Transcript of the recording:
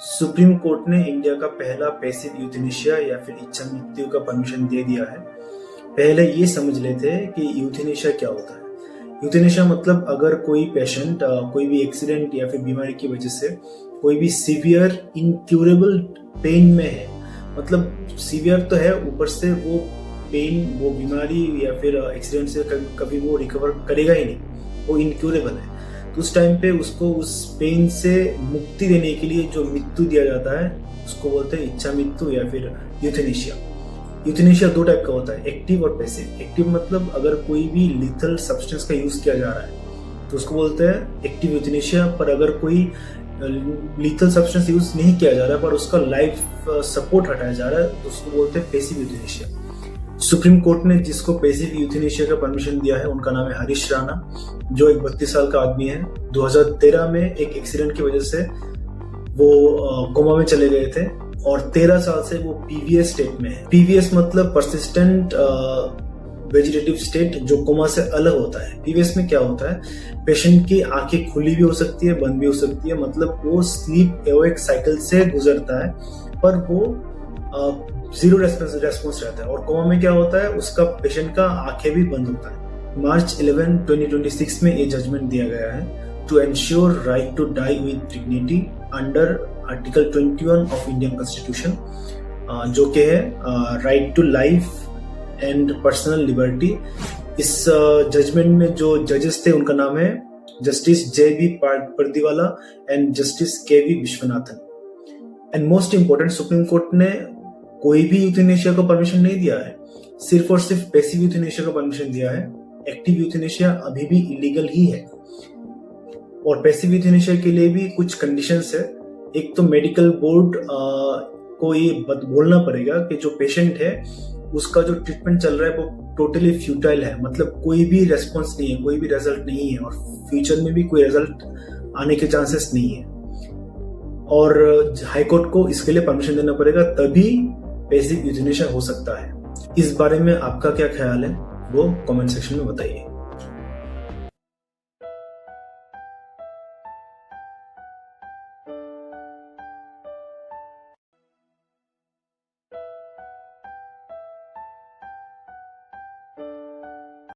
Supreme court ने India का पहला पैसिव यूथेनेशिया या फिर इच्छा मृत्यु का परमिशन दे दिया है। पहले ये समझ लेते हैं कि यूथेनेशिया क्या होता है। यूथेनेशिया मतलब अगर कोई पेशेंट कोई भी एक्सीडेंट या फिर बीमारी की वजह से कोई भी सीवियर इनक्यूरेबल पेन में है, मतलब सीवियर तो है, ऊपर से वो पेन, वो बीमारी या फिर एक्सीडेंट से कभी वो रिकवर करेगा ही नहीं, वो इनक्यूरेबल है। तो उस टाइम पे उसको उस पेन से मुक्ति देने के लिए जो मृत्यु दिया जाता है उसको बोलते हैं इच्छा मृत्यु या फिर यूथेनेशिया। यूथेनेशिया दो टाइप का होता है, एक्टिव और पैसिव। एक्टिव मतलब अगर कोई भी लिथल सब्सटेंस का यूज किया जा रहा है तो उसको बोलते हैं एक्टिव यूथेनेशिया। पर अगर कोई लिथल सब्सटेंस यूज नहीं किया जा रहा है पर उसका लाइफ सपोर्ट हटाया जा रहा है तो उसको बोलते हैं पैसिव यूथेनेशिया। सुप्रीम कोर्ट ने जिसको पैसिव यूथेनेशिया का परमिशन दिया है उनका नाम है हरीश राणा, जो एक 32 साल का आदमी है। 2013 में एक एक्सीडेंट की वजह से वो कोमा में चले गए थे और 13 साल से वो पीवीएस स्टेट में है। पीवीएस मतलब परसिस्टेंट वेजिटेटिव स्टेट, जो कोमा से अलग होता है। पीवीएस में क्या होता है, पेशेंट की आंखें खुली भी हो सकती है, बंद भी हो सकती है, मतलब वो स्लीप एवेक साइकिल से गुजरता है पर वो जीरो रेस्पॉन्स रहता है। और कोमा में क्या होता है, उसका पेशेंट का आंखें भी बंद होता है। मार्च 11, 2026 में ये जजमेंट दिया गया है to ensure right to die with dignity under article 21 of Indian constitution, जो कि है right to life and personal liberty. इस जजमेंट में जो जजेस थे उनका नाम है justice JB Pardiwala and justice KV Viswanathan. And most important, supreme court ने कोई भी यूथेनेशिया को परमिशन नहीं दिया है, सिर्फ और सिर्फ पैसिव यूथेनेशिया को परमिशन दिया है। एक्टिव यूथेनेशिया अभी भी इलीगल ही है। और पैसिव यूथेनेशिया के लिए भी कुछ कंडीशंस है। एक तो मेडिकल बोर्ड को ये बोलना पड़ेगा कि जो पेशेंट है उसका जो ट्रीटमेंट चल रहा है वो टोटली फ्यूटाइल है, मतलब कोई भी रेस्पॉन्स नहीं है, कोई भी रिजल्ट नहीं है और फ्यूचर में भी कोई रिजल्ट आने के चांसेस नहीं है। और हाईकोर्ट को इसके लिए परमिशन देना पड़ेगा, तभी पैसिव यूथेनेशिया हो सकता है। इस बारे में आपका क्या ख्याल है वो कमेंट सेक्शन में बताइए।